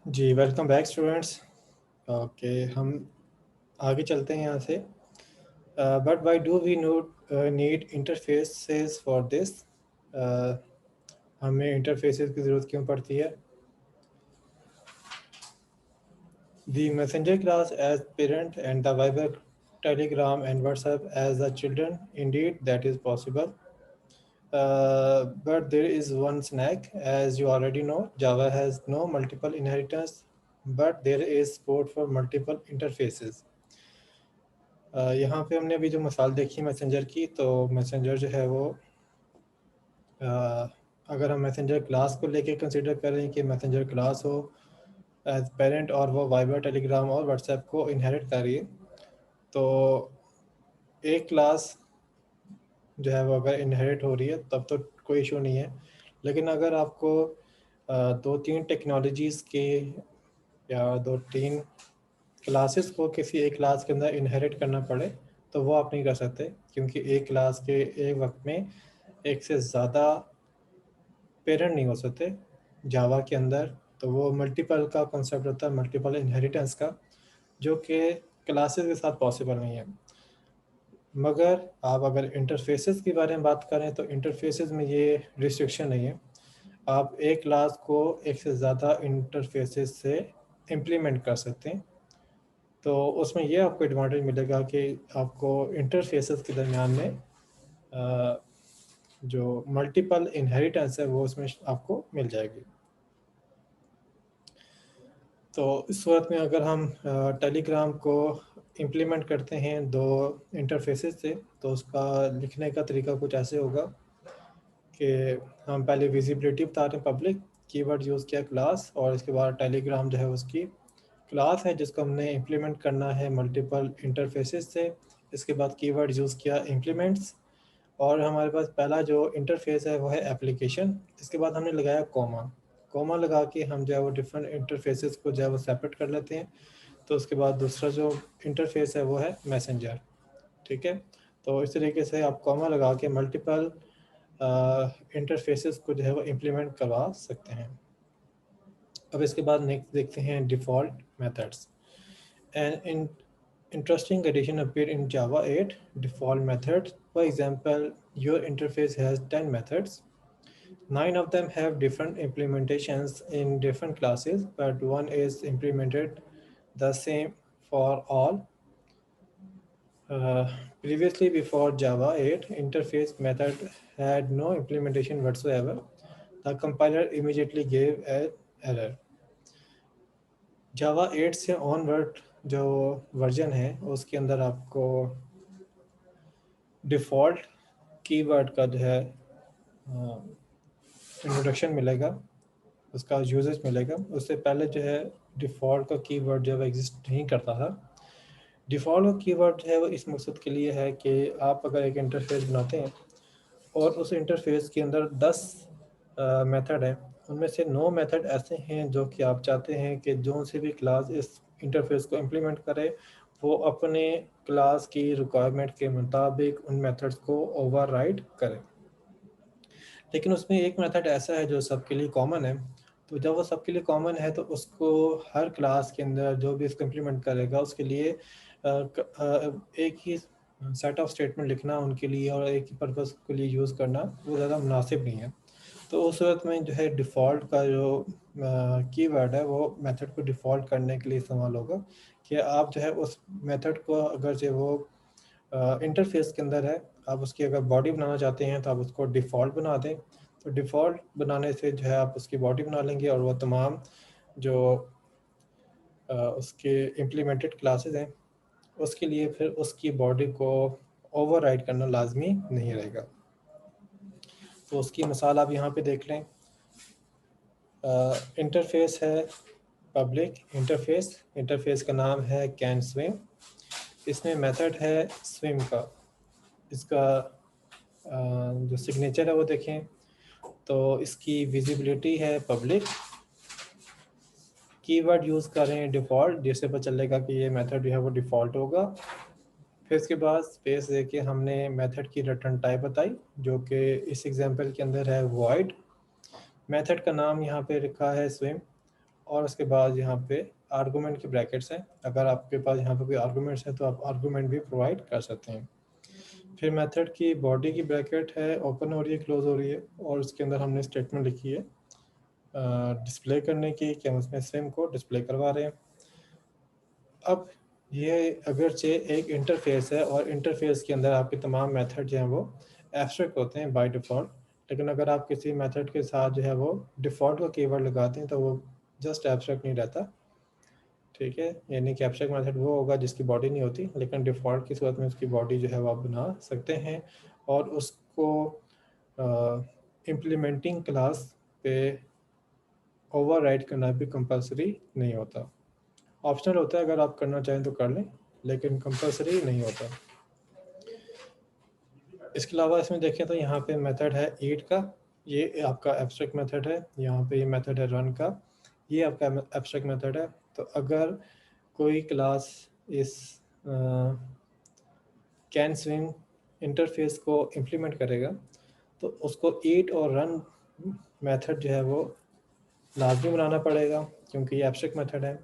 जी, welcome back students. Okay, हम आगे चलते हैं यहाँ से। But why do we need interfaces for this? हमें इंटरफेसेस की ज़रूरत क्यों पड़ती है? The messenger class as parent and the Viber, Telegram and WhatsApp as the children. Indeed, that is possible. But there is one snag, as you already know, Java has no multiple inheritance, but there is support for multiple interfaces. यहाँ पे हमने अभी जो मिसाल देखी messenger की, तो messenger जो है वो अगर हम मैसेंजर क्लास को लेके कंसिडर करें कि मैसेंजर क्लास हो एज पेरेंट और वो वाइबर, टेलीग्राम और व्हाट्सएप को इनहेरिट कर रही है, तो एक क्लास जो है वो अगर इनहेरिट हो रही है तब तो कोई इशू नहीं है। लेकिन अगर आपको दो तीन टेक्नोलॉजीज़ के या दो तीन क्लासेस को किसी एक क्लास के अंदर इनहेरिट करना पड़े तो वो आप नहीं कर सकते, क्योंकि एक क्लास के एक वक्त में एक से ज़्यादा पेरेंट नहीं हो सकते जावा के अंदर। तो वो मल्टीपल का कॉन्सेप्ट होता है, मल्टीपल इनहेरिटेंस का, जो कि क्लासेस के साथ पॉसिबल नहीं है। मगर आप अगर इंटरफेसेस के बारे में बात करें तो इंटरफेसेस में ये रिस्ट्रिक्शन नहीं है। आप एक क्लास को एक से ज़्यादा इंटरफेसेस से इम्प्लीमेंट कर सकते हैं। तो उसमें ये आपको एडवांटेज मिलेगा कि आपको इंटरफेसेस के दरमियान में जो मल्टीपल इनहेरिटेंस है वो उसमें आपको मिल जाएगी। तो इस सूरत में अगर हम टेलीग्राम को इम्प्लीमेंट करते हैं दो इंटरफेसेस से, तो उसका लिखने का तरीका कुछ ऐसे होगा कि हम पहले विजिबिलिटी बता रहे हैं, पब्लिक कीवर्ड यूज़ किया क्लास, और इसके बाद टेलीग्राम जो है उसकी क्लास है जिसको हमने इम्प्लीमेंट करना है मल्टीपल इंटरफेसेस से। इसके बाद कीवर्ड यूज़ किया इम्प्लीमेंट्स, और हमारे पास पहला जो इंटरफेस है वो है एप्लीकेशन। इसके बाद हमने लगाया कॉमा। कॉमा लगा के हम जो है वो डिफरेंट इंटरफेसेस को जो है वो सेपरेट कर लेते हैं। तो उसके बाद दूसरा जो इंटरफेस है वो है मैसेंजर। ठीक है, तो इस तरीके से आप कॉमा लगा के मल्टीपल इंटरफेसेस को जो है वो इम्प्लीमेंट करवा सकते हैं। अब इसके बाद नेक्स्ट देखते हैं default methods. And interesting addition appeared in Java 8 default methods. For example, your interface has 10 methods. 9 of them have different implementations in different classes, but one is implemented the same for all. Previously, before Java 8, interface method had no implementation whatsoever. The compiler immediately gave an error. Java 8 से onward जो version है उसके अंदर आपको default keyword का जो है introduction मिलेगा, उसका यूजेज मिलेगा। उससे पहले जो है डिफ़ॉल्ट का कीवर्ड जो है एग्जिस्ट नहीं करता था। डिफ़ॉल्ट का कीवर्ड जो है वो इस मकसद के लिए है कि आप अगर एक इंटरफेस बनाते हैं और उस इंटरफेस के अंदर 10 मेथड हैं, उनमें से 9 मेथड ऐसे हैं जो कि आप चाहते हैं कि जो से भी क्लास इस इंटरफेस को इम्प्लीमेंट करे वो अपने क्लास की रिक्वायरमेंट के मुताबिक उन मेथड्स को ओवरराइड करे। लेकिन उसमें एक मेथड ऐसा है जो सबके लिए कॉमन है। तो जब वो सबके लिए कॉमन है तो उसको हर क्लास के अंदर जो भी इसको इम्प्लीमेंट करेगा उसके लिए एक ही सेट ऑफ स्टेटमेंट लिखना उनके लिए और एक ही पर्पज़ के लिए यूज़ करना वो ज़्यादा मुनासिब नहीं है। तो उस सूरत में जो है डिफ़ॉल्ट का जो कीवर्ड है वो मेथड को डिफ़ॉल्ट करने के लिए इस्तेमाल होगा कि आप जो है उस मेथड को अगर जो वो इंटरफेस के अंदर है, आप उसकी अगर बॉडी बनाना चाहते हैं तो आप उसको डिफ़ॉल्ट बना दें। तो डिफ़ॉल्ट बनाने से जो है आप उसकी बॉडी बना लेंगे और वो तमाम जो उसके इम्प्लीमेंटेड क्लासेस हैं उसके लिए फिर उसकी बॉडी को ओवरराइड करना लाजमी नहीं रहेगा। तो उसकी मिसाल आप यहाँ पे देख लें। इंटरफेस है पब्लिक इंटरफेस, इंटरफेस का नाम है कैन स्विम। इसमें मेथड है स्विम का। इसका जो सिग्नेचर है वो देखें तो इसकी विजिबिलिटी है पब्लिक। कीवर्ड यूज़ करें डिफ़ॉल्ट, जिससे पता चलेगा कि ये मेथड जो है वो डिफ़ॉल्ट होगा। फिर इसके बाद स्पेस देके हमने मेथड की रिटर्न टाइप बताई जो कि इस एग्जांपल के अंदर है वॉइड। मेथड का नाम यहाँ पे रखा है स्विम और उसके बाद यहाँ पे आर्गूमेंट के ब्रैकेट्स हैं। अगर आपके पास यहाँ पे कोई आर्गूमेंट्स है तो आप आर्गूमेंट भी प्रोवाइड कर सकते हैं। फिर मेथड की बॉडी की ब्रैकेट है, ओपन हो रही है, क्लोज हो रही है, और उसके अंदर हमने स्टेटमेंट लिखी है डिस्प्ले करने की कि हम उसमें स्विम को डिस्प्ले करवा रहे हैं। अब ये अगरचे एक इंटरफेस है और इंटरफेस के अंदर आपके तमाम मेथड जो हैं वो एब्स्ट्रैक्ट होते हैं बाय डिफ़ॉल्ट, लेकिन अगर आप किसी मेथड के साथ जो है वो डिफ़ॉल्ट का कीवर्ड लगाते हैं तो वो जस्ट एब्स्ट्रैक्ट नहीं रहता, ठीक है। यानी कि एब्स्ट्रैक्ट मेथड वो होगा जिसकी बॉडी नहीं होती, लेकिन डिफ़ॉल्ट की सूरत में उसकी बॉडी जो है वो आप बना सकते हैं और उसको इम्प्लीमेंटिंग क्लास पे ओवरराइड करना भी कंपलसरी नहीं होता। ऑप्शनल होता है, अगर आप करना चाहें तो कर लें, लेकिन कंपलसरी नहीं होता। इसके अलावा इसमें देखें तो यहाँ पे मेथड है ईट का, ये आपका एब्स्ट्रैक्ट मेथड है। यहाँ पे ये मेथड है रन का, ये आपका एब्स्ट्रैक्ट मेथड है। तो अगर कोई क्लास इस कैन स्विम इंटरफेस को इम्प्लीमेंट करेगा तो उसको ईट और रन मेथड जो है वो लाजमी बनाना पड़ेगा, क्योंकि ये एब्स्ट्रैक्ट मेथड है।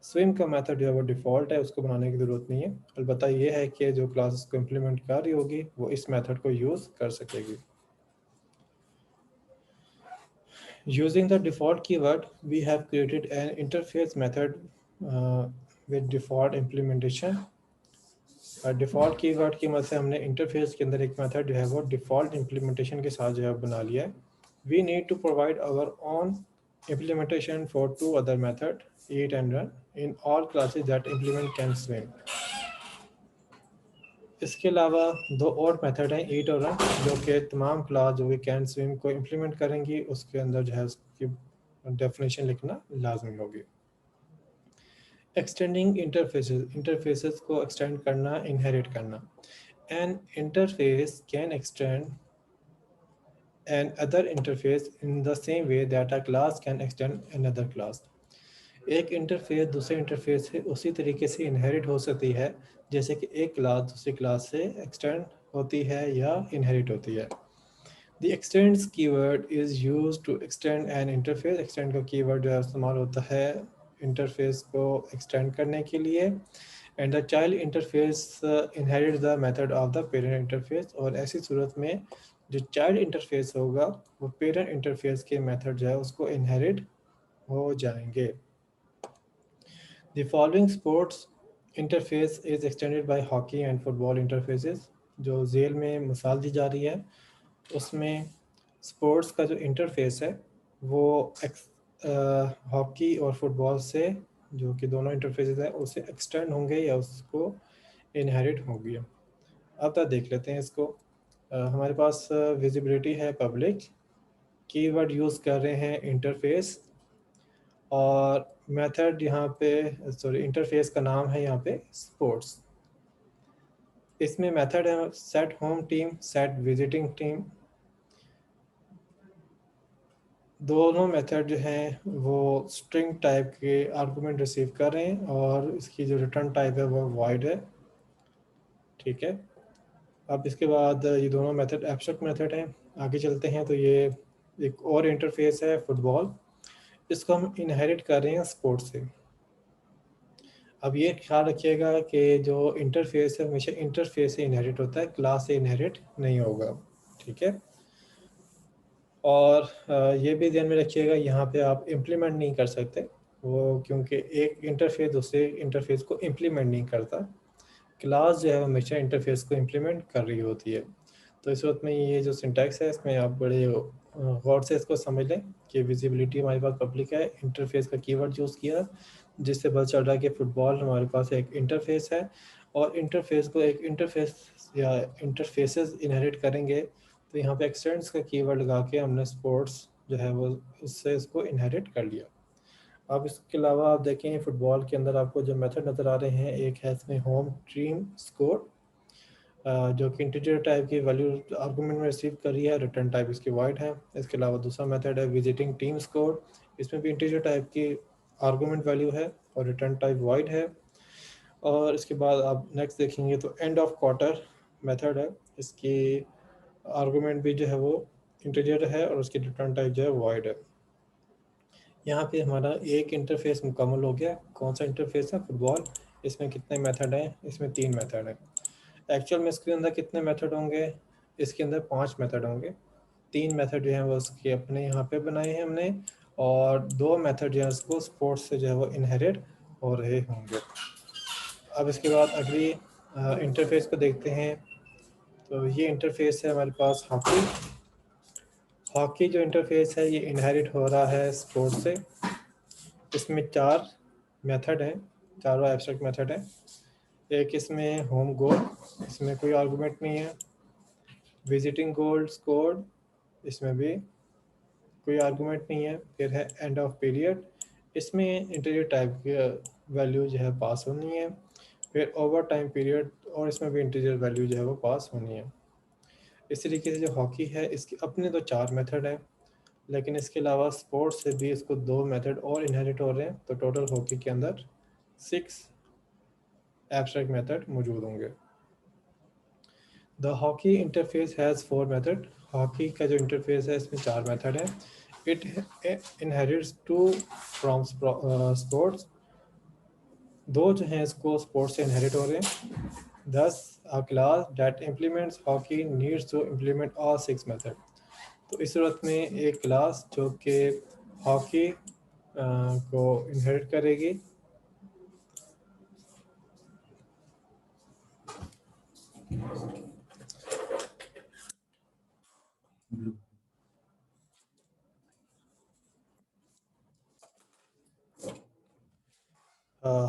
स्विम का मेथड जो है वो डिफ़ॉल्ट है, उसको बनाने की ज़रूरत नहीं है। अलबत्ता ये है कि जो क्लास इसको इम्प्लीमेंट कर रही होगी वो इस मेथड को यूज़ कर सकेगी। Using the default keyword, we have created an interface method with default implementation. Default keyword की मदद से हमने इंटरफेस के अंदर एक मेथड जो है वो डिफ़ॉल्ट इम्प्लीमेंटेशन के साथ जो है बना लिया है। We need to provide our own implementation for two other method, eat and run, in all classes that implement can swim. इसके अलावा दो और मेथड हैं ईट और रन, जो कि तमाम क्लास जो कि कैन स्विम को इम्प्लीमेंट करेंगी उसके अंदर जो है उसकी डेफिनेशन लिखना लाजमी होगी। एक्सटेंडिंग इंटरफेसेस को एक्सटेंड करना, इनहेरिट करना। An interface can extend an other interface in the same way that a class can extend another class. एक इंटरफेस दूसरे इंटरफेस से उसी तरीके से इनहेरिट हो सकती है जैसे कि एक क्लास दूसरी क्लास से एक्सटेंड होती है या इनहेरिट होती है। The extends keyword is used to extend an interface. extend का कीवर्ड जो है इस्तेमाल होता है इंटरफेस को एक्सटेंड करने के लिए। And the child interface inherit the method of the parent interface, और ऐसी सूरत में जो चाइल्ड इंटरफेस होगा वो पेरेंट इंटरफेस के मेथड जो है उसको इनहेरिट हो जाएंगे। The following sports interface is extended by hockey and football interfaces। जो झेल में मिसाल दी जा रही है उसमें स्पोर्ट्स का जो इंटरफेस है वो हॉकी और फुटबॉल से, जो कि दोनों इंटरफेसेस हैं, उससे एक्सटेंड होंगे या उसको इनहेरिट होंगी। अब तक देख लेते हैं इसको। हमारे पास विजिबिलिटी है पब्लिक, कीवर्ड यूज़ कर रहे हैं इंटरफेस, और मेथड यहाँ पे सॉरी इंटरफेस का नाम है यहाँ पे स्पोर्ट्स। इसमें मेथड है set home team, set visiting team. दोनों मेथड जो हैं वो स्ट्रिंग टाइप के आर्गुमेंट रिसीव कर रहे हैं और इसकी जो रिटर्न टाइप है वो वॉइड है, ठीक है। अब इसके बाद ये दोनों मेथड एब्स्ट्रैक्ट मेथड हैं। आगे चलते हैं तो ये एक और इंटरफेस है फुटबॉल, इसको हम इनहेरिट कर रहे हैं स्पोर्ट्स से। अब ये ख्याल रखिएगा कि जो इंटरफेस है हमेशा इंटरफेस से इनहेरिट होता है, क्लास से इनहेरिट नहीं होगा, ठीक है। और ये भी ध्यान में रखिएगा यहाँ पे आप इम्प्लीमेंट नहीं कर सकते वो, क्योंकि एक इंटरफेस दूसरे इंटरफेस को इम्प्लीमेंट नहीं करता। क्लास जो है हमेशा इंटरफेस को इम्प्लीमेंट कर रही होती है। तो इस वक्त में ये जो सिंटैक्स है इसमें आप बड़े गौर से इसको समझ लें कि विजिबिलिटी हमारे पास पब्लिक है, इंटरफेस का कीवर्ड यूज़ किया जिससे पता चल रहा है कि फुटबॉल हमारे पास एक इंटरफेस है, और इंटरफेस को एक इंटरफेस या इंटरफेसेस इनहेरिट करेंगे तो यहाँ पे एक्सटेंड्स का कीवर्ड लगा के हमने स्पोर्ट्स जो है वो उससे इसको इनहेरिट कर लिया। अब इसके अलावा आप देखें फुटबॉल के अंदर आपको जो मेथड नज़र आ रहे हैं, एक है इसमें होम टीम स्कोर, जो कि इंटीजर टाइप की वैल्यू आर्गुमेंट में रिसीव कर रही है, रिटर्न टाइप इसकी वाइड है। इसके अलावा दूसरा मेथड है विजिटिंग टीम स्कोर, इसमें भी इंटीजर टाइप की आर्गुमेंट वैल्यू है और रिटर्न टाइप वाइड है। और इसके बाद आप नेक्स्ट देखेंगे तो एंड ऑफ क्वार्टर मेथड है, इसकी आर्गुमेंट भी जो है वो इंटीजर है और उसकी रिटर्न टाइप जो है वाइड है। यहाँ पे हमारा एक इंटरफेस मुकम्मल हो गया। कौन सा इंटरफेस है? फुटबॉल। इसमें कितने मेथड हैं? इसमें 3 मेथड हैं। एक्चुअल में इसके अंदर कितने मेथड होंगे? इसके अंदर 5 मेथड होंगे। 3 मेथड जो हैं वो उसके अपने यहाँ पे बनाए हैं हमने, और 2 मेथड जो है उसको स्पोर्ट्स से जो है वो इनहेरिट हो रहे होंगे। अब इसके बाद अगली इंटरफेस को देखते हैं। तो ये इंटरफेस है हमारे पास हॉकी। हॉकी जो इंटरफेस है ये इनहेरिट हो रहा है स्पोर्ट्स से। इसमें 4 मेथड हैं, चारों एब्स्ट्रैक्ट मेथड हैं। एक इसमें होम गोल, इसमें कोई आर्गूमेंट नहीं है। विजिटिंग गोल स्कोर्ड, इसमें भी कोई आर्गूमेंट नहीं है। फिर है एंड ऑफ पीरियड, इसमें इंटीजर टाइप की वैल्यू जो है पास होनी है। फिर ओवर टाइम पीरियड, और इसमें भी इंटीजर वैल्यू जो है वो पास होनी है। इस तरीके से जो हॉकी है इसके अपने तो 4 मेथड हैं, लेकिन इसके अलावा स्पोर्ट्स से भी इसको 2 मेथड और इनहेरिट हो रहे हैं। तो टोटल हॉकी के अंदर 6 एब्स्ट्रैक्ट मेथड मौजूद होंगे। The hockey interface has 4 method. Hockey का जो इंटरफेस है इसमें 4 मेथड हैं। It inherits 2 from sports. 2 जो हैं इसको स्पोर्ट्स से इनहेरिट हो रहे हैं। Thus, a class that implements hockey needs to implement all 6 method. तो इस सूरत में एक क्लास जो कि हॉकी को इनहेरिट करेगी,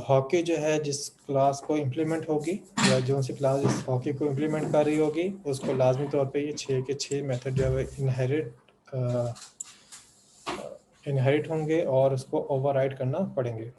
हॉकी जो है जिस क्लास को इम्प्लीमेंट होगी, या जो सी क्लास इस हॉकी को इम्प्लीमेंट कर रही होगी, उसको लाजमी तौर पे ये 6 के 6 मेथड जो है इनहेरिट होंगे और उसको ओवरराइड करना पड़ेंगे।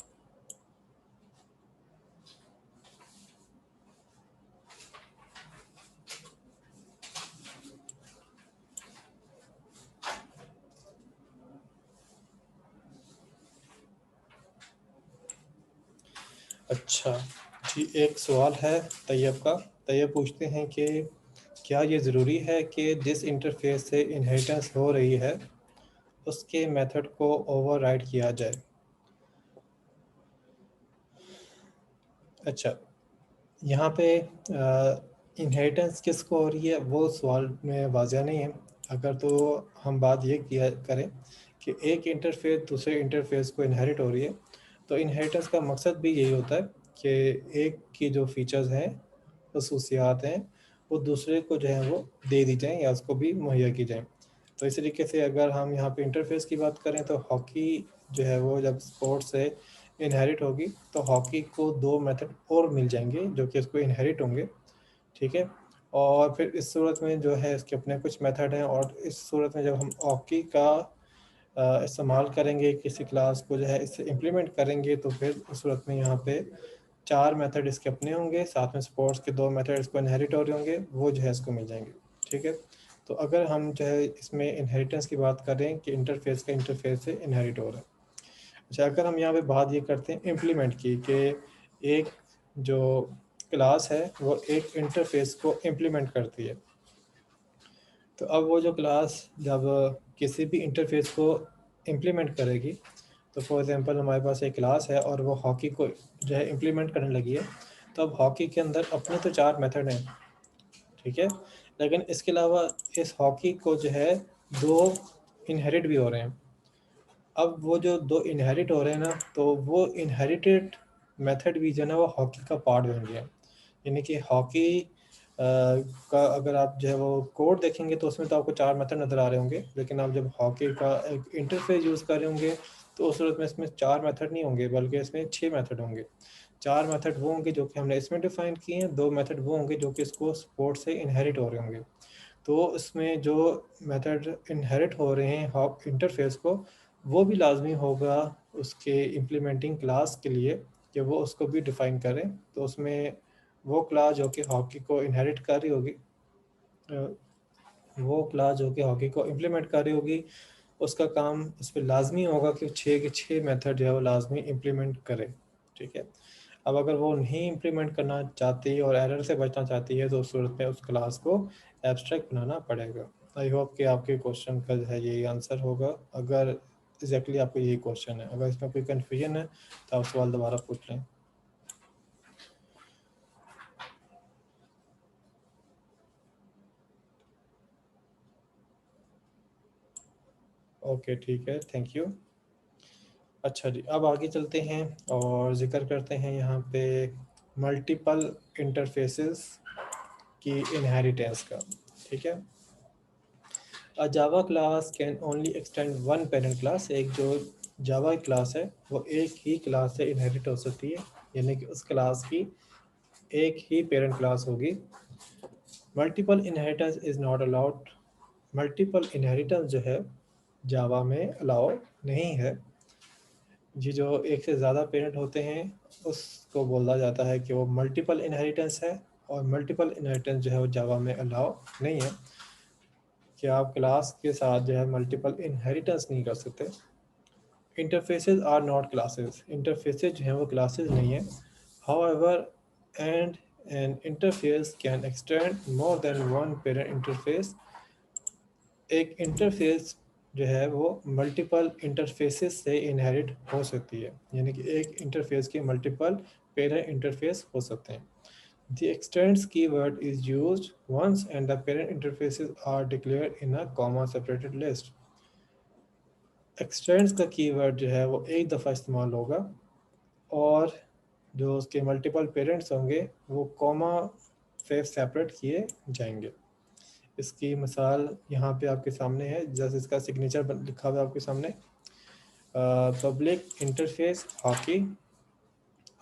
अच्छा जी, एक सवाल है तैयब का। तैयब पूछते हैं कि क्या ये ज़रूरी है कि जिस इंटरफेस से इनहेरिटेंस हो रही है उसके मेथड को ओवरराइड किया जाए? अच्छा, यहाँ पे इनहेरिटेंस किसको हो रही है वो सवाल में वाज़ह नहीं है। अगर तो हम बात ये किया करें कि एक इंटरफेस दूसरे इंटरफेस को इनहेरिट हो रही है, तो इनहेरिटेंस का मकसद भी यही होता है कि एक की जो फीचर्स हैं, खसूसियात हैं, वो दूसरे को जो है वो दे दी जाएँ या उसको भी मुहैया की जाएँ। तो इस तरीके से अगर हम यहाँ पे इंटरफेस की बात करें तो हॉकी जो है वो जब स्पोर्ट्स से इनहेरिट होगी तो हॉकी को 2 मेथड और मिल जाएंगे जो कि इसको इनहेरिट होंगे, ठीक है। और फिर इस सूरत में जो है इसके अपने कुछ मेथड हैं, और इस सूरत में जब हम हॉकी का इस्तेमाल करेंगे, किसी क्लास को जो है इससे इम्प्लीमेंट करेंगे, तो फिर उस सूरत में यहाँ पे 4 मेथड इसके अपने होंगे, साथ में स्पोर्ट्स के 2 मेथड इसको इनहेरिट हो रहे होंगे, वो जो है इसको मिल जाएंगे, ठीक है। तो अगर हम जो है इसमें इनहेरिटेंस की बात करें कि इंटरफेस का इंटरफेस से इनहेरिट हो रहा है। अच्छा, अगर हम यहाँ पे बात ये करते हैं इम्प्लीमेंट की कि एक जो क्लास है वो एक इंटरफेस को इम्प्लीमेंट करती है, तो अब वो जो क्लास जब किसी भी इंटरफेस को इम्प्लीमेंट करेगी, तो फॉर एग्जांपल हमारे पास एक क्लास है और वो हॉकी को जो है इम्प्लीमेंट करने लगी है, तो अब हॉकी के अंदर अपने तो 4 मेथड हैं, ठीक है, लेकिन इसके अलावा इस हॉकी को जो है 2 इनहेरिट भी हो रहे हैं। अब वो जो 2 इनहेरिट हो रहे हैं ना, तो वो इनहेरिटेड मेथड भी जो है ना वो हॉकी का पार्ट बन गया। यानी कि हॉकी का अगर आप जो है वो कोड देखेंगे तो उसमें तो आपको 4 मेथड नज़र आ रहे होंगे, लेकिन आप जब हॉकी का एक इंटरफेस यूज़ कर रहे होंगे तो उस सूरत में इसमें 4 मेथड नहीं होंगे, बल्कि इसमें 6 मेथड होंगे। 4 मेथड वो होंगे जो कि हमने इसमें डिफ़ाइन किए हैं, 2 मेथड वो होंगे जो कि इसको सपोर्ट से इनहेरिट हो रहे होंगे। तो इसमें जो मेथड इनहेरिट हो रहे हैं हॉक इंटरफेस को, वो भी लाजमी होगा उसके इम्प्लीमेंटिंग क्लास के लिए कि वो उसको भी डिफ़ाइन करें। तो उसमें वो क्लास जो कि हॉकी को इनहेरिट कर रही होगी, अ, वो क्लास जो कि हॉकी को इम्प्लीमेंट कर रही होगी, उसका काम उस पे लाज़मी होगा कि 6 के 6 मेथड जो है वो लाज़मी इम्प्लीमेंट करे, ठीक है। अब अगर वो नहीं इम्प्लीमेंट करना चाहती और एरर से बचना चाहती है, तो उस सूरत में उस क्लास को एब्स्ट्रैक्ट बनाना पड़ेगा। आई होप कि आपके क्वेश्चन का जो है यही आंसर होगा। अगर एग्जैक्टली आपको यही क्वेश्चन है। अगर इसमें कोई कन्फ्यूजन है तो आप सवाल दोबारा पूछ लें। ओके ठीक है, थैंक यू। अच्छा जी, अब आगे चलते हैं और जिक्र करते हैं यहाँ पे मल्टीपल इंटरफेसेस की इनहेरिटेंस का। ठीक है, a Java class can only extend one parent class. एक जो जावा क्लास है वो एक ही क्लास से इनहेरिट हो सकती है, यानी कि उस क्लास की एक ही पेरेंट क्लास होगी। Multiple inheritance is not allowed. Multiple inheritance जो है जावा में अलाउ नहीं है। जी, जो एक से ज़्यादा पेरेंट होते हैं उसको बोला जाता है कि वो मल्टीपल इनहेरिटेंस है, और मल्टीपल इनहेरिटेंस जो है वो जावा में अलाउ नहीं है कि आप क्लास के साथ जो है मल्टीपल इनहेरिटेंस नहीं कर सकते। Interfaces are not classes. Interfaces जो हैं वो क्लासेस नहीं है। However and an interface can extend more than one parent interface. एक इंटरफेस जो है वो मल्टीपल इंटरफेसेस से इनहेरिट हो सकती है, यानी कि एक इंटरफेस के मल्टीपल पेरेंट इंटरफेस हो सकते हैं। The extends keyword is used once and the parent interfaces are declared in a comma separated list. Extends का कीवर्ड जो है वो एक दफ़ा इस्तेमाल होगा, और जो उसके मल्टीपल पेरेंट्स होंगे वो कॉमा से सेपरेट किए जाएंगे। इसकी मिसाल यहाँ पे आपके सामने है, जैसे इसका सिग्नेचर लिखा हुआ है आपके सामने, पब्लिक इंटरफेस हॉकी।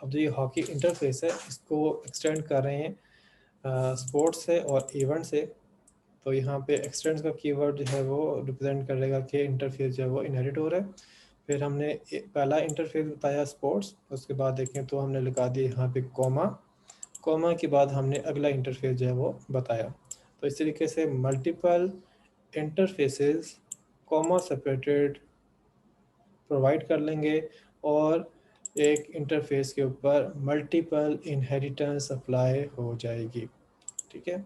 अब जो ये हॉकी इंटरफेस है इसको एक्सटेंड कर रहे हैं स्पोर्ट्स से और इवेंट से। तो यहाँ पे एक्सटेंड का कीवर्ड जो है वो रिप्रेजेंट करेगा कि इंटरफेस जो है वो इनहेरिट हो रहा है। फिर हमने पहला इंटरफेस बताया स्पोर्ट्स, उसके बाद देखें तो हमने लिखा दिया यहाँ पे कॉमा। कॉमा के बाद हमने अगला इंटरफेस जो है वो बताया। तो इस तरीके से multiple interfaces comma separated provide कर लेंगे, और एक इंटरफेस के ऊपर मल्टीपल इनहेरिटेंस अप्लाई हो जाएगी। ठीक है,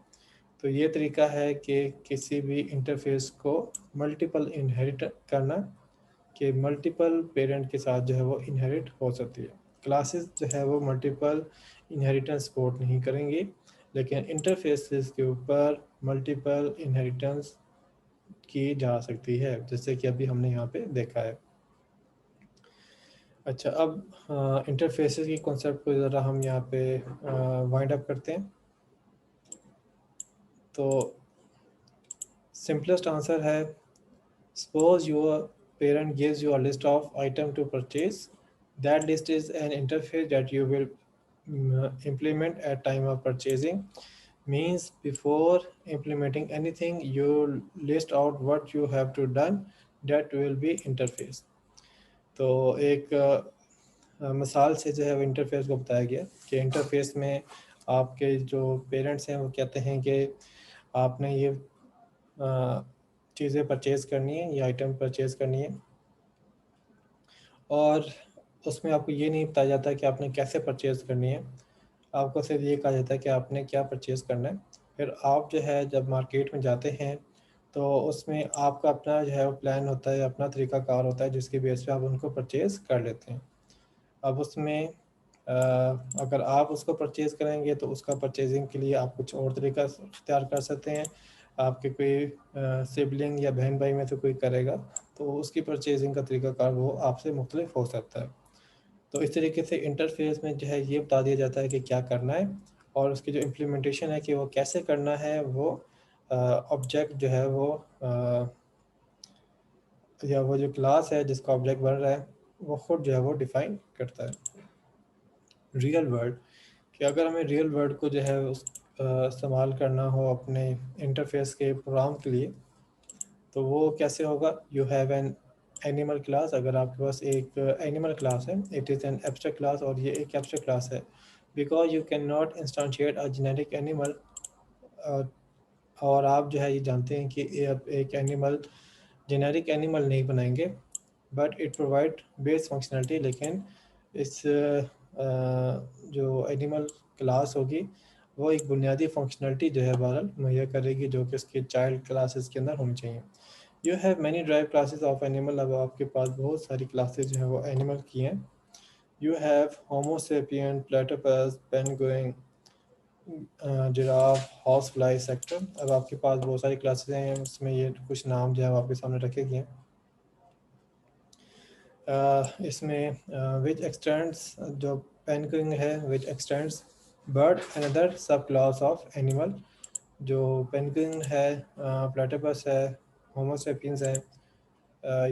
तो ये तरीका है कि किसी भी इंटरफेस को मल्टीपल इनहेरिट करना, कि मल्टीपल पेरेंट के साथ जो है वो इनहेरिट हो सकती है। क्लासेस जो है वो मल्टीपल इनहेरिटेंस सपोर्ट नहीं करेंगी, लेकिन इंटरफेसेस के ऊपर मल्टीपल इनहेरिटेंस की जा सकती है, जैसे कि अभी हमने यहाँ पे देखा है। अच्छा, अब इंटरफेसेस की कॉन्सेप्ट को ज़रा हम यहाँ पे वाइंड अप करते हैं। तो सिंपलेस्ट आंसर है, suppose your parent gives you a list of items to purchase. That list is an interface that you will implement at time of purchasing. Means before implementing anything, you list out what you have to done. That will be interface. तो एक मिसाल से जो है वो interface को बताया गया कि इंटरफेस में आपके जो पेरेंट्स हैं वो कहते हैं कि आपने ये चीज़ें परचेज़ करनी है, ये आइटम परचेज़ करनी है, और उसमें आपको ये नहीं बताया जाता कि आपने कैसे परचेज़ करनी है। आपको सिर्फ ये कहा जाता है कि आपने क्या परचेज़ करना है। फिर आप जो है जब मार्केट में जाते हैं तो उसमें आपका अपना जो है वो प्लान होता है, अपना तरीक़ाकार होता है जिसकी बेस पे आप उनको परचेज़ कर लेते हैं। अब उसमें अगर आप उसको परचेज़ करेंगे तो उसका परचेजिंग के लिए आप कुछ और तरीका इख्तियार कर सकते हैं। आपके कोई सिबलिंग या बहन भाई में से कोई करेगा तो उसकी परचेजिंग का तरीक़ाकार वो आपसे मुख्तलिफ हो सकता है। तो इस तरीके से इंटरफेस में जो है ये बता दिया जाता है कि क्या करना है, और उसकी जो इम्प्लीमेंटेशन है कि वो कैसे करना है, वो ऑब्जेक्ट जो है वो या वो जो क्लास है जिसका ऑब्जेक्ट बन रहा है वो ख़ुद जो है वो डिफ़ाइन करता है। रियल वर्ल्ड, कि अगर हमें रियल वर्ल्ड को जो है उस इस्तेमाल करना हो अपने इंटरफेस के प्रोग्राम के लिए, तो वो कैसे होगा। You have an animal class. अगर आपके पास एक एनिमल क्लास है, it is an abstract class, और ये एक एब्स्ट्रैक्ट क्लास है because you can not instantiate a generic animal. और आप जो है ये जानते हैं कि एक एनिमल जेनेरिक एनिमल नहीं बनाएंगे, but it provide base functionality. लेकिन इस जो एनिमल क्लास होगी वो एक बुनियादी फंक्शनलिटी जो है बहरहाल मुहैया करेगी, जो कि इसके चाइल्ड क्लासेस के अंदर होनी चाहिए। You have many drive classes of animal, अब आपके पास बहुत सारी क्लासेस जो हैं वो एनिमल की हैं। You have homo sapien, platypus, penguin, giraffe, house fly sector. अब आपके पास बहुत सारी क्लासेस हैं, उसमें ये कुछ नाम जो है वो आपके सामने रखे गए हैं। इसमें विच एक्सटेंड्स, जो पेंगुइन है, विच एक्सटेंड्स बर्ड अनदर सब क्लास ऑफ एनिमल। जो पेंगुइन है, प्लेटोपस है, होमोसेपियंस है,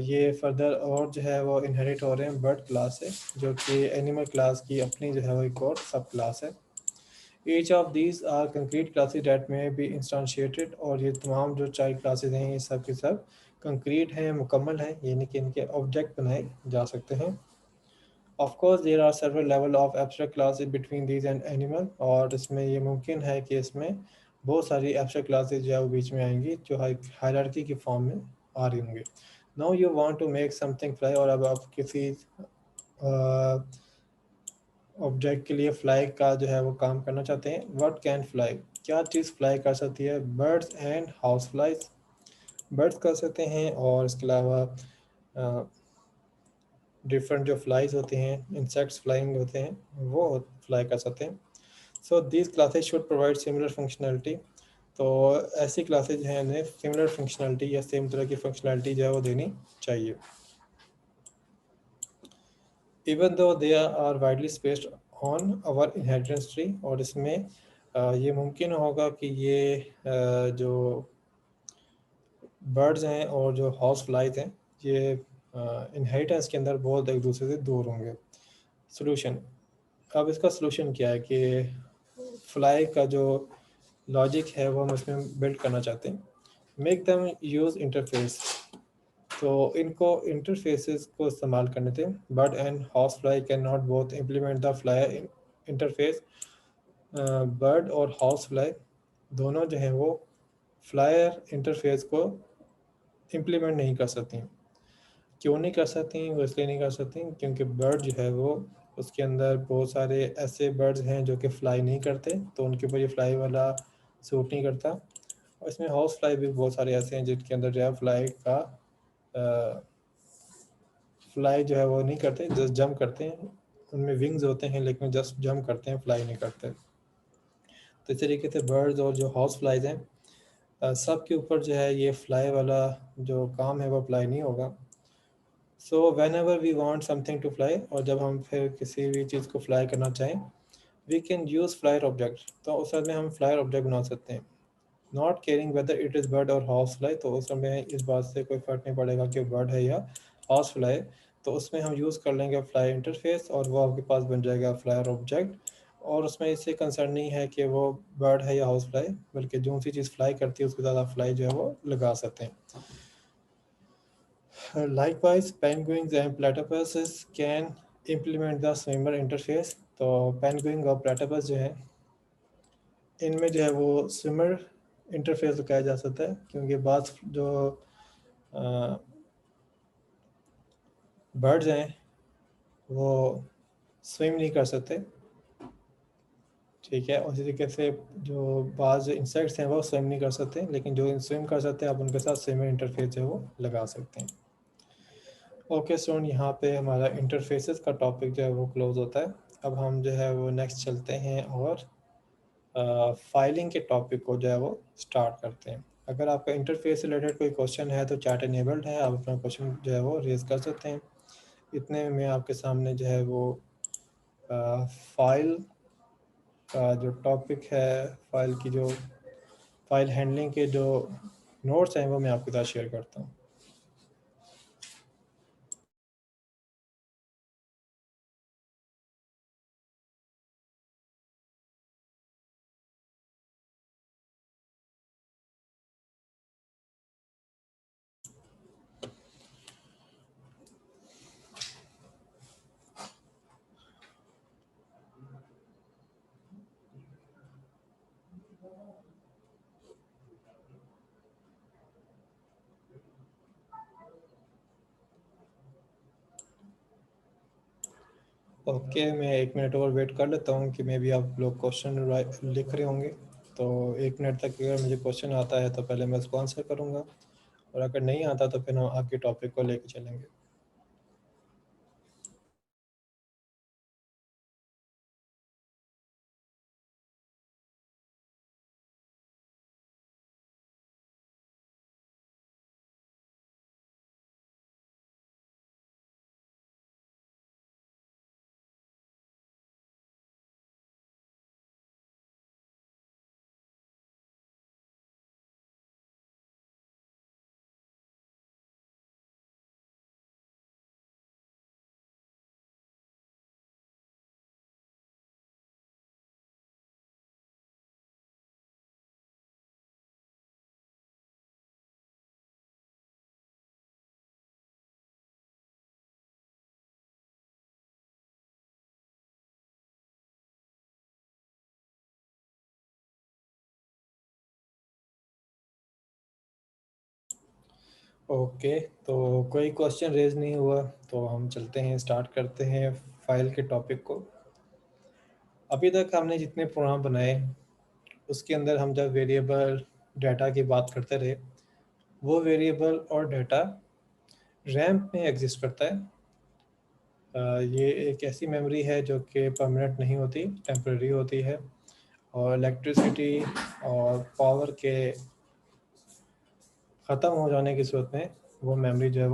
ये फर्दर और जो है वो इनहेरिट हो रहे हैं बर्ड क्लास से, जो कि एनिमल क्लास की अपनी जो है वो एक और सब क्लास है। Each of these are concrete classes that may be instantiated, और ये तमाम जो चाइल्ड क्लासेज हैं ये सब के सब कंक्रीट हैं, मुकम्मल हैं, यानी कि इनके ऑब्जेक्ट बनाए जा सकते हैं। Of course there are several level of abstract classes between these and animal, और इसमें ये मुमकिन है कि इसमें बहुत सारी एब्स्ट्रैक्ट क्लासेज जो है वो बीच में आएंगी, जो हायरार्की की फॉर्म में आ रही होंगी। Now you want to make something fly, और अब आप किसी ऑब्जेक्ट के लिए फ्लाई का जो है वो काम करना चाहते हैं। व्हाट कैन फ्लाई, क्या चीज़ फ्लाई कर सकती है? Birds and house flies, birds कर सकते हैं, और इसके अलावा डिफरेंट जो फ्लाइज होते हैं, इंसेक्ट्स फ्लाइंग होते हैं, वो फ्लाई कर सकते हैं। So these classes should provide similar functionality, तो ऐसी क्लासेज हैं इन्हें सिमिलर फंक्शनैलिटी या सेम तरह की फंक्शनैलिटी जो है वो देनी चाहिए। Even though they are widely spaced on our inheritance tree, और इसमें ये मुमकिन होगा कि ये जो बर्ड्स हैं और जो हाउस फ्लाइज हैं, ये इनहेरिटेंस के अंदर बहुत एक दूसरे से दूर होंगे। सोल्यूशन, अब इसका सोल्यूशन क्या है कि फ्लाई का जो लॉजिक है वो हम इसमें बिल्ड करना चाहते हैं। मेक देम यूज़ इंटरफेस, तो इनको इंटरफेसेस को इस्तेमाल करने थे। Bird and house fly can not both implement the fly interface, bird और हाउस फ्लाई दोनों जो हैं वो फ्लायर इंटरफेस को इम्प्लीमेंट नहीं कर सकती। क्यों नहीं कर सकती? वो इसलिए नहीं कर सकती क्योंकि बर्ड जो है वो, उसके अंदर बहुत सारे ऐसे बर्ड्स हैं जो कि फ़्लाई नहीं करते, तो उनके ऊपर ये फ्लाई वाला सूट नहीं करता। और इसमें हाउस फ्लाई भी बहुत सारे ऐसे हैं जिनके अंदर जो है फ्लाई का फ्लाई जो है वो नहीं करते, जस्ट जंप करते हैं। उनमें विंग्स होते हैं लेकिन जस्ट जंप करते हैं, फ्लाई नहीं करते। तो इस तरीके से बर्ड्स और जो हाउस फ्लाइज हैं, सब के ऊपर जो है ये फ्लाई वाला जो काम है वो अप्लाई नहीं होगा। So whenever we want something to fly, और जब हम फिर किसी भी चीज़ को फ्लाई करना चाहें, we can use flyer object, तो उस समय हम फ्लायर ऑब्जेक्ट बना सकते हैं। Not caring whether it is bird और हाउस फ्लाई, तो उस समय इस बात से कोई फ़र्क नहीं पड़ेगा कि बर्ड है या हाउस फ्लाई, तो उसमें हम यूज़ कर लेंगे फ्लाई इंटरफेस, और वो आपके पास बन जाएगा फ्लायर ऑब्जेक्ट। और उसमें इससे कंसर्न नहीं है कि वो बर्ड है या हाउस फ्लाई, बल्कि जो सी चीज़ फ्लाई करती है उसके साथ आप फ्लाई जो है वो लगा सकते हैं। Likewise, penguins and platypuses can implement the swimmer interface, तो penguin और platypus जो है इनमें जो है वो स्विमर इंटरफेस लगाया जा सकता है, क्योंकि बात जो बर्ड्स हैं वो स्विम नहीं कर सकते, ठीक है। उसी तरीके से जो बाज़ इंसेक्ट्स हैं वो स्विम नहीं कर सकते, लेकिन जो स्विम कर सकते हैं आप उनके साथ स्विमर इंटरफेस जो है वो लगा सकते हैं। ओके स्टूडेंट, यहाँ पे हमारा इंटरफेसेस का टॉपिक जो है वो क्लोज होता है। अब हम जो है वो नेक्स्ट चलते हैं और फाइलिंग के टॉपिक को जो है वो स्टार्ट करते हैं। अगर आपका इंटरफेस से रिलेटेड कोई क्वेश्चन है तो चैट इनेबल्ड है, आप अपना क्वेश्चन जो है वो रेज कर सकते हैं। इतने में आपके सामने जो है वो फाइल का जो टॉपिक है, फाइल की जो फाइल हैंडलिंग के जो नोट्स हैं वो मैं आपके साथ शेयर करता हूँ। ओके, मैं 1 मिनट और वेट कर लेता हूँ कि मे बी आप लोग क्वेश्चन लिख रहे होंगे। तो 1 मिनट तक अगर मुझे क्वेश्चन आता है तो पहले मैं उसको आंसर करूँगा, और अगर नहीं आता तो फिर हम आपके टॉपिक को लेके चलेंगे। ओके, तो कोई क्वेश्चन रेज नहीं हुआ तो हम चलते हैं, स्टार्ट करते हैं फाइल के टॉपिक को। अभी तक हमने जितने प्रोग्राम बनाए उसके अंदर हम जब वेरिएबल डाटा की बात करते रहे, वो वेरिएबल और डाटा रैम में एग्जिस्ट करता है। ये एक ऐसी मेमोरी है जो कि परमानेंट नहीं होती, टेम्परेरी होती है, और इलेक्ट्रिसिटी और पावर के ख़त्म हो जाने की सूरत में वो मेमोरी जो है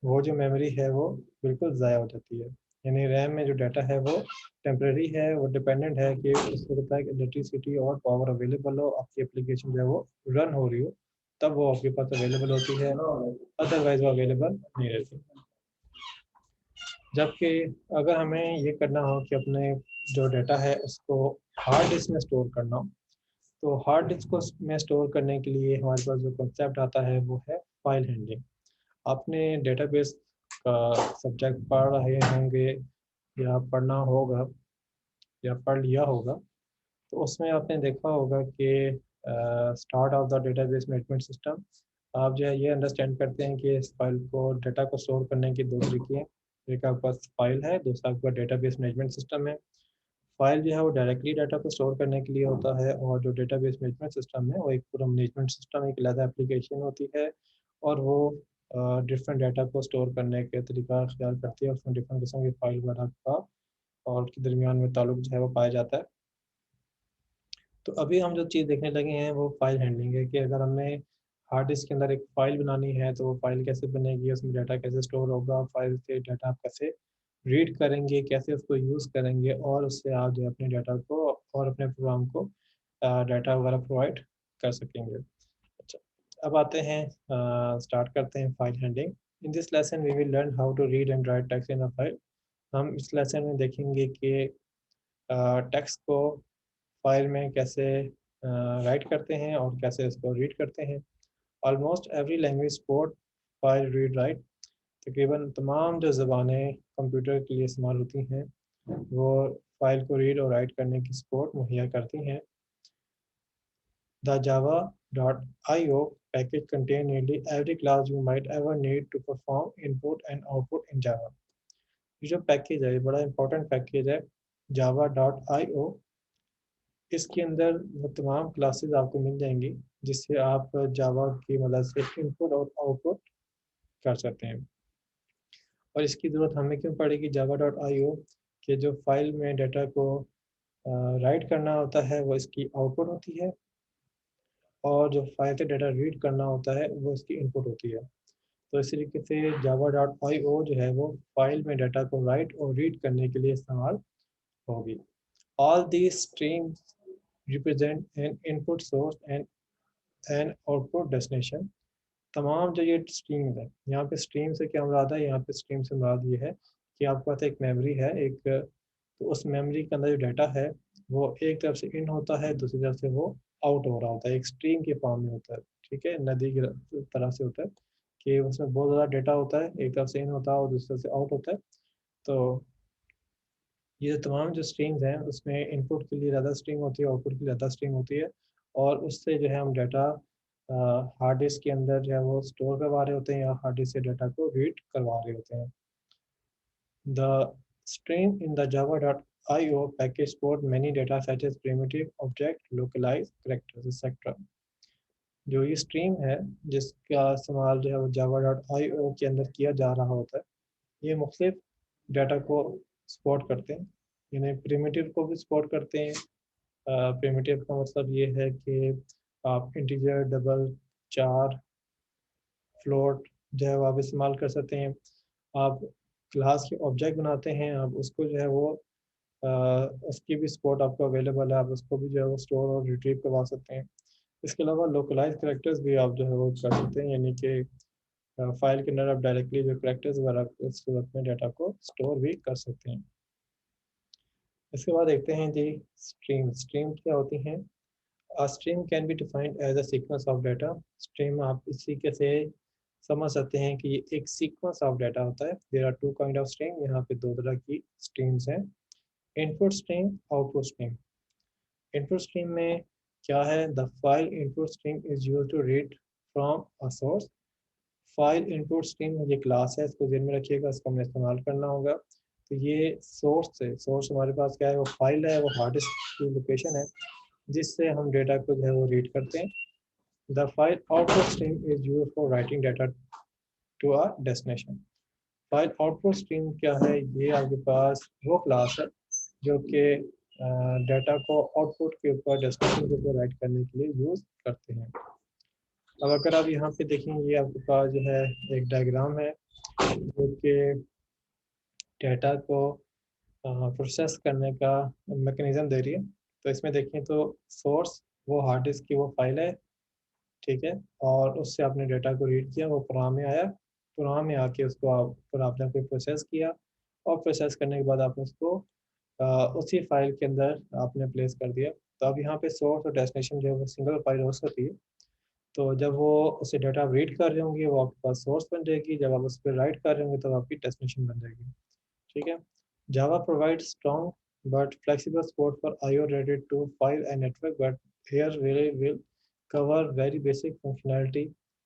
वो जो मेमोरी है वो बिल्कुल ज़ाया हो जाती है। यानी रैम में जो डाटा है वो टेम्परेरी है, वो डिपेंडेंट है कि उसको लगता है कि इलेक्ट्रिसिटी और पावर अवेलेबल हो, आपकी एप्लीकेशन जो है वो रन हो रही हो, तब वो आपके पास अवेलेबल होती है, अदरवाइज वो अवेलेबल नहीं रहती। जबकि अगर हमें ये करना हो कि अपने जो डाटा है उसको हार्ड डिस्क में स्टोर करना हो, तो हार्ड डिस्क को में स्टोर करने के लिए हमारे पास जो कॉन्सेप्ट आता है वो है फाइल हैंडलिंग। आपने डेटाबेस का सब्जेक्ट पढ़ रहे होंगे या पढ़ना होगा या पढ़ लिया होगा, तो उसमें आपने देखा होगा कि start of the database management system, आप जो है ये अंडरस्टैंड करते हैं कि इस फाइल को डाटा को स्टोर करने के दो तरीके हैं। एक आपके पास फाइल है, दूसरा आपका डेटाबेस मैनेजमेंट सिस्टम है। फाइल जो है वो डायरेक्टली डाटा को स्टोर करने के लिए होता है, और जो डेटाबेस मैनेजमेंट सिस्टम है वो एक पूरा मैनेजमेंट सिस्टम, एक अलग एप्लीकेशन होती है, और वो डिफरेंट डाटा को स्टोर करने के तरीका ख्याल करती है। उसमें डिफरेंट किस्म की फाइल वगैरह का और उनके दरमियान में ताल्लुक जो है वो पाया जाता है। तो अभी हम जो चीज़ देखने लगे हैं वो फाइल हैंडलिंग है, कि अगर हमने हार्ड डिस्क के अंदर एक फ़ाइल बनानी है तो वो फ़ाइल कैसे बनेगी, उसमें डाटा कैसे स्टोर होगा, फाइल से डाटा आप कैसे रीड करेंगे, कैसे उसको यूज़ करेंगे, और उससे आप जो है अपने डाटा को और अपने प्रोग्राम को डाटा वगैरह प्रोवाइड कर सकेंगे। अच्छा, अब आते हैं, स्टार्ट करते हैं file handling. In this lesson we will learn how to read and write text in a file. हम इस लेसन में देखेंगे कि टेक्स्ट को फाइल में कैसे राइट करते हैं और कैसे इसको रीड करते हैं। Almost every language support file read write. तकरीबन तमाम जो ज़बानें कंप्यूटर के लिए इस्तेमाल होती हैं वो फाइल को रीड और राइट करने की सपोर्ट मुहैया करती हैं। The java.io package contain nearly every class you might ever need to perform input and output in Java। ये जो पैकेज है ये बड़ा इंपॉर्टेंट पैकेज है, java.io। इसके अंदर वो तमाम क्लासेस आपको मिल जाएंगी जिससे आप जावा की मदद से इनपुट और आउटपुट कर सकते हैं। और इसकी ज़रूरत हमें क्यों पड़ेगी, java.io के जो फाइल में डाटा को राइट करना होता है वो इसकी आउटपुट होती है, और जो फाइल से डाटा रीड करना होता है वो इसकी इनपुट होती है। तो इस तरीके से java.io जो है वो फाइल में डाटा को राइट और रीड करने के लिए इस्तेमाल होगी। All these streams represent an input source and an output destination। तमाम जो ये स्ट्रीम्स है, यहाँ पे स्ट्रीम से क्या मुराद है, यहाँ पे स्ट्रीम से मुराद ये है कि आपके पास एक मेमोरी है, एक तो उस मेमोरी के अंदर जो डाटा है वो एक तरफ से इन होता है, दूसरी तरफ से वो आउट हो रहा होता है, एक स्ट्रीम के फॉर्म में होता है। ठीक है, नदी की तरह से होता है कि उसमें बहुत ज़्यादा डाटा होता है, एक तरफ से इन होता है और दूसरी तरफ से आउट होता है। तो ये जो तमाम जो स्ट्रीम्स हैं उसमें इनपुट के लिए ज़्यादा स्ट्रीम होती है, आउटपुट के लिए ज़्यादा स्ट्रीम होती है, और उससे जो है हम डाटा हार्ड डिस्क के अंदर जो है वो स्टोर करवा रहे होते हैं या हार्ड डिस्क से डाटा को रीड करवा रहे होते हैं। The Stream in the java.io package support many data such as primitive, object, localized, characters, etc. जो ये स्ट्रीम है जिसका इस्तेमाल जो है वो java.io के अंदर किया जा रहा होता है, ये मुख्तलिफ डाटा को सपोर्ट करते हैं, यानी प्रिमिटिव को भी सपोर्ट करते हैं। प्रिमिटिव का मतलब ये है कि आप इंटीजर, डबल, चार, फ्लोट जो है वो आप इस्तेमाल कर सकते हैं। आप क्लास के ऑब्जेक्ट बनाते हैं, आप उसको जो है वो अ, उसकी भी सपोर्ट आपको अवेलेबल है, आप उसको भी जो है वो स्टोर और रिट्रीव करवा सकते हैं। इसके अलावा लोकलाइज करेक्टर्स भी आप जो है वो कर सकते हैं, यानी कि फाइल के अंदर आप डायरेक्टली जो करेक्टर्स वगैरह उस सूरत में डाटा को स्टोर भी कर सकते हैं। इसके बाद देखते हैं जी स्ट्रीम। स्ट्रीम क्या होती हैं? A stream can be defined as a sequence of data. Stream आप इसी के से समझ सकते हैं कि ये एक सीक्वेंस ऑफ डाटा होता है। There are two kind of stream. यहाँ पे दो तरह की स्ट्रीम्स हैं, input stream, output stream. Input stream में क्या है? The file input stream is used to read from a source. File input stream ये क्लास है, इसको ध्यान में रखिएगा, इसको हमें इस्तेमाल करना होगा। तो ये सोर्स है, सोर्स हमारे पास क्या है? वो फाइल है, वो हार्ड डिस्क की लोकेशन है जिससे हम डेटा को जो है वो रीड करते हैं। The file output stream is used for writing data to a destination. File output stream क्या है? ये आपके पास वो क्लास है जो कि डाटा को आउटपुट के ऊपर, डेस्टिनेशन के ऊपर राइट करने के लिए यूज़ करते हैं। अब अगर आप यहाँ पे देखें, ये आपके पास जो है एक डायग्राम है जो कि डाटा को प्रोसेस करने का मैकेनिज्म दे रही है। तो इसमें देखें तो सोर्स वो हार्ड डिस्क की वो फाइल है, ठीक है, और उससे आपने डाटा को रीड किया, वो प्रोग्राम में आया, प्रोग्राम में आके उसको आप फिर आपने कोई प्रोसेस किया, और प्रोसेस करने के बाद आपने उसको उसी फाइल के अंदर आपने प्लेस कर दिया। तो अब यहाँ पे सोर्स और डेस्टिनेशन जो है वो सिंगल फाइल हो सकती है। तो जब वो उसे डाटा आप रीड कर रहे होंगे वो आपके पास सोर्स बन जाएगी, जब आप उस पर राइट कर रहे होंगे तब आपकी डेस्टिनेशन बन जाएगी, ठीक है। Java provide strong but flexible support for IO related to file and network, but here really will cover very basic functionality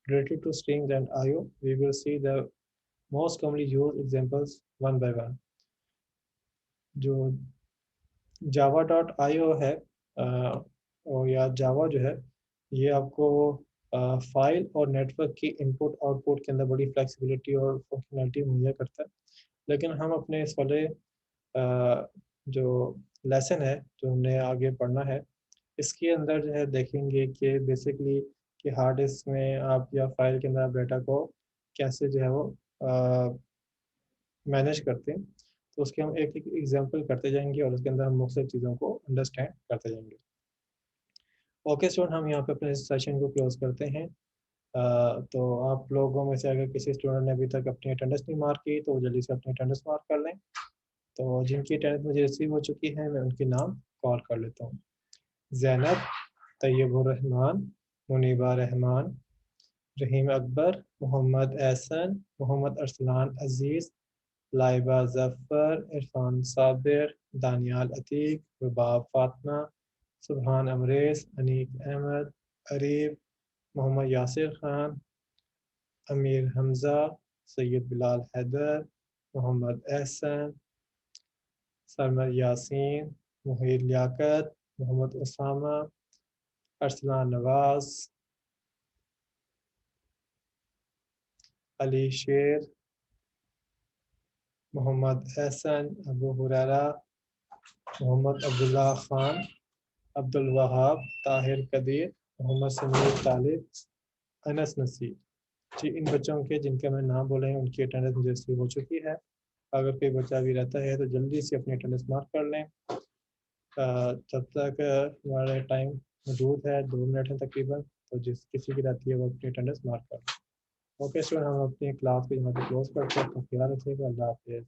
related to strings and IO. We will see the most commonly used examples one by one. जो java.io है और या जावा जो है, ये आपको file और network की इनपुट आउटपुट के अंदर बड़ी फ्लेक्सिबिलिटी और फंक्शनैलिटी मुहैया करता है। लेकिन हम अपने इस वाले जो लेसन है जो हमने आगे पढ़ना है, इसके अंदर जो है देखेंगे कि बेसिकली कि हार्ड डिस्क में आप या फाइल के अंदर आप डाटा को कैसे जो है वो मैनेज करते हैं। तो उसके हम एक एक एग्जांपल करते जाएंगे और उसके अंदर हम मुख्तलिफ चीज़ों को अंडरस्टैंड करते जाएंगे। ओके स्टूडेंट, हम यहाँ पे अपने सेशन को क्लोज करते हैं। तो आप लोगों में से अगर किसी स्टूडेंट ने अभी तक अपनी अटेंडेंस नहीं मार्क की तो वो जल्दी से अपनी अटेंडेंस मार्क कर लें। तो जिनकी अटेंडेंस मुझे रिसीव हो चुकी है मैं उनके नाम कॉल कर लेता हूँ। ज़ैनब, तैयबुर रहमान, मुनीबा रहमान, रहीम अकबर, मोहम्मद एहसन, मोहम्मद अरसलान अजीज़, लाइबा जफ़र, इरफान साबिर, दानियाल अतीक, रुबाब फातिमा, सुबहान अमरेज, अनीक अहमद, अरीब, मोहम्मद यासिर खान, अमीर हमज़ा, सैयद बिलाल हैदर, मोहम्मद एहसन, सरमद यासीन, मुहीर लियाकत, मोहम्मद उसामा, अरसलान नवाज, अली शेर, मोहम्मद एहसन, अबू हुरैरा, मोहम्मद अब्दुल्ला ख़ान, अब्दुल वहाब, ताहिर कदीर, मोहम्मद समीर तालिब, अनस नसीर। जी, इन बच्चों के जिनके मैंने नाम बोले हैं उनकी अटेंडेंस मुझे रिसीव हो चुकी है। अगर कोई बच्चा भी रहता है तो जल्दी से अपनी अटेंडेंस मार्क कर लें। जब तक हमारा टाइम मौजूद है, 2 मिनट है तकरीबन, तो जिस किसी की रहती है वो अपनी अटेंडेंस मार्क कर लें। ओके स्टूडेंट, हम अपनी क्लास को यहाँ पे क्लोज करते हैं। तो ख्याल रखिएगा। अल्लाह हाफिज़।